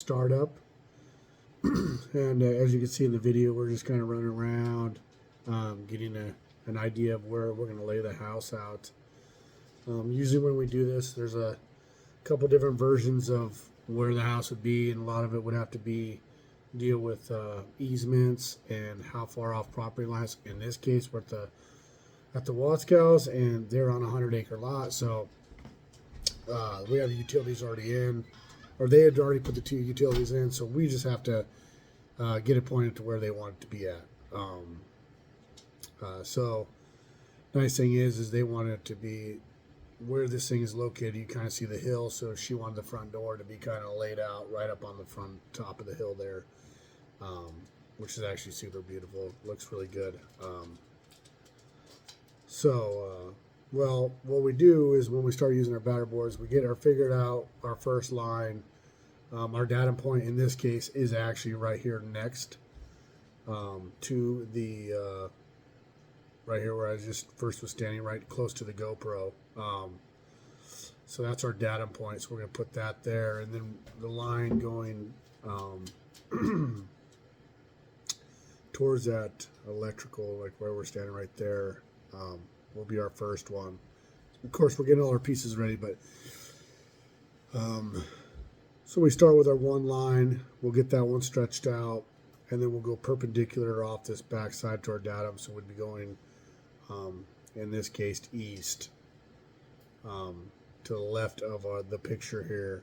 startup. And as you can see in the video, we're just kind of running around, getting an idea of where we're going to lay the house out. Usually when we do this, there's a couple different versions of where the house would be, and a lot of it would have to be deal with easements and how far off property lines. In this case, we're at the Wodskows, and they're on a 100-acre lot, so we have utilities already in, or they had already put the 2 utilities in, so we just have to get it pointed to where they want it to be at. So nice thing is they want it to be where this thing is located. You kind of see the hill, so she wanted the front door to be kind of laid out right up on the front top of the hill there, which is actually super beautiful. Looks really good. Well, what we do is when we start using our batter boards, we get figured out our first line. Our datum point in this case is actually right here next to the right here where I just first was standing, right close to the GoPro. So that's our datum point. So we're going to put that there, and then the line going towards that electrical, like where we're standing right there, will be our first one. Of course, we're getting all our pieces ready, but so we start with our one line. We'll get that one stretched out, and then we'll go perpendicular off this back side to our datum. So we'd be going, in this case, east, to the left of the picture here,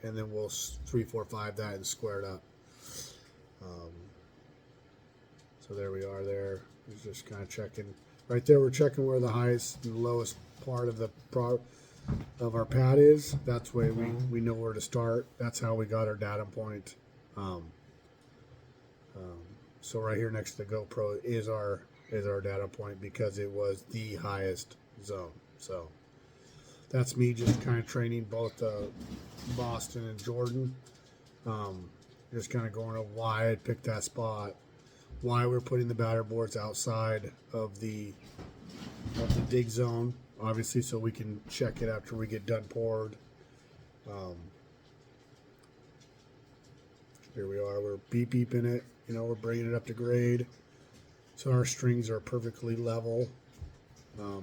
and then we'll 3, 4, 5 that and square it up. So there we are. There, we're just kind of checking. Right there, we're checking where the highest and lowest part of our pad is. That's why we know where to start. That's how we got our datum point. So right here next to the GoPro is our data point because it was the highest zone. So that's me just kind of training both Boston and Jordan. Just kind of going over why I picked that spot, why we're putting the batter boards outside of the dig zone, obviously, so we can check it after we get done poured. Here we are. We're beeping it. We're bringing it up to grade, so our strings are perfectly level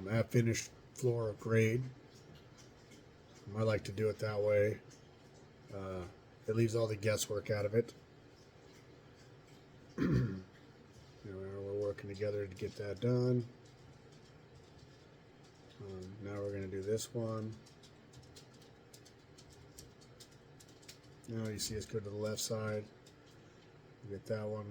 at finished floor of grade. I like to do it that way. It leaves all the guesswork out of it. We're working together to get that done. Now we're going to do this one. Now you see us go to the left side. Get that one.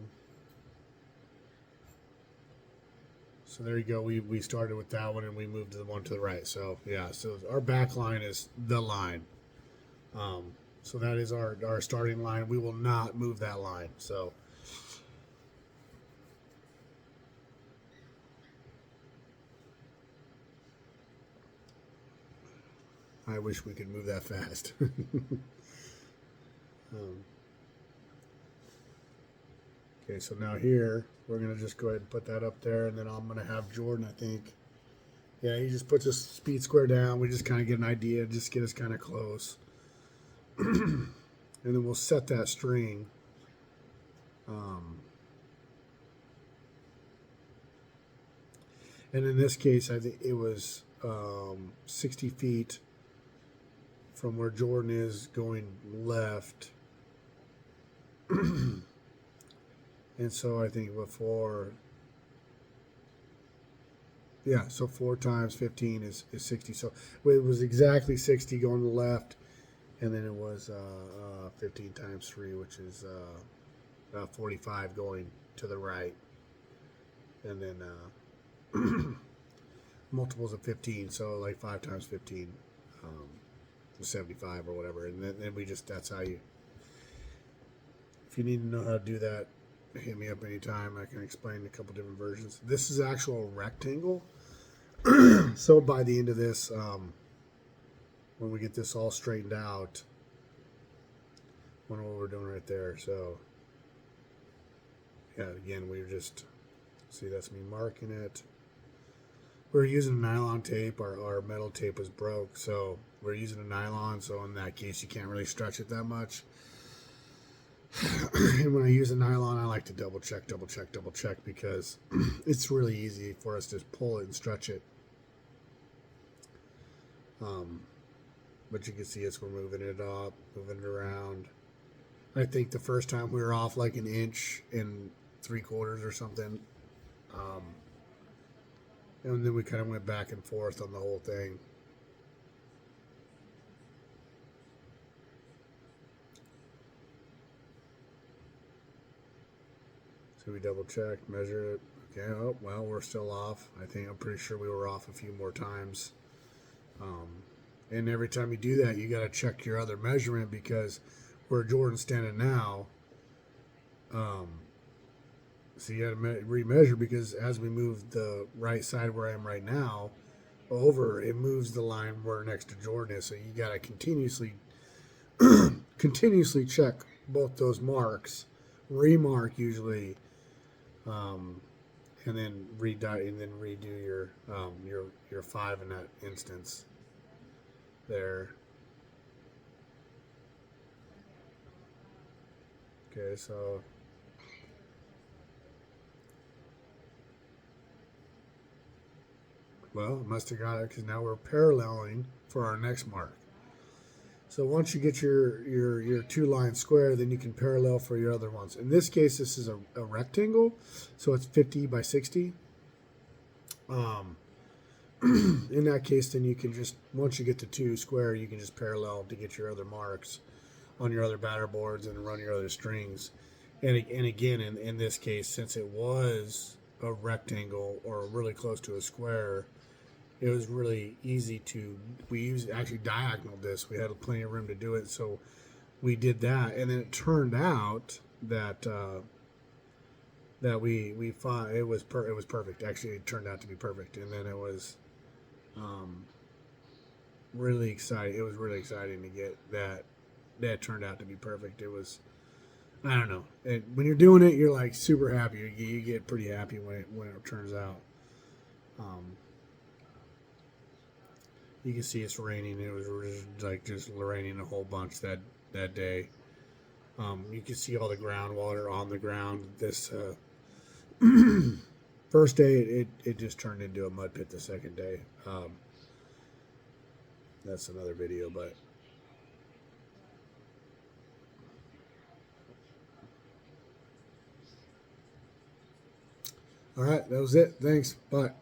So there you go. We started with that one and we moved to the one to the right. So yeah, so our back line is the line. So that is our starting line. We will not move that line. So I wish we could move that fast. Okay, so now here, we're going to just go ahead and put that up there, and then I'm going to have Jordan, I think. Yeah, he just puts his speed square down. We just kind of get an idea, just get us kind of close. And then we'll set that string. And in this case, I think it was 60 feet from where Jordan is going left. And so I think before, yeah, so 4 times 15 is 60. So it was exactly 60 going to the left, and then it was 15 times 3, which is 45 going to the right. And then multiples of 15, so like 5 times 15 was 75 or whatever. And then we just, that's how you, if you need to know how to do that, hit me up anytime. I can explain a couple different versions. This is actual rectangle. So by the end of this, when we get this all straightened out, I wonder what we're doing right there. So yeah, again, we just, see, that's me marking it. We're using nylon tape. Our metal tape was broke, so we're using a nylon. So in that case, you can't really stretch it that much. And when I use a nylon, I like to double check, because it's really easy for us to pull it and stretch it. But you can see as we're moving it up, moving it around. I think the first time we were off like 1.75 inches or something. Um, and then we kind of went back and forth on the whole thing. So we double checked, measured it. Okay, oh, well, we're still off. I'm pretty sure we were off a few more times. And every time you do that, you got to check your other measurement, because where Jordan's standing now, so you got to remeasure, because as we move the right side where I am right now over, it moves the line where next to Jordan is. So you got to continuously check both those marks, remark usually, and then redo your 5 in that instance there. Okay, so well, must have got it, because now we're paralleling for our next mark. So once you get your 2 line square, then you can parallel for your other ones. In this case, this is a rectangle, so it's 50 by 60. In that case, then you can just, once you get the 2 square, you can just parallel to get your other marks on your other batter boards and run your other strings. And again, in this case, since it was a rectangle or really close to a square, it was really easy to, actually diagonal this. We had plenty of room to do it, so we did that. And then it turned out that we found it was perfect. Actually, it turned out to be perfect. And then it was really exciting. It was really exciting to get that. That turned out to be perfect. It was, I don't know. When you're doing it, you're like super happy. You get pretty happy when it turns out. You can see it's raining. It was like just raining a whole bunch that day. You can see all the groundwater on the ground. This first day, it just turned into a mud pit. The second day, that's another video. But all right, that was it. Thanks. Bye.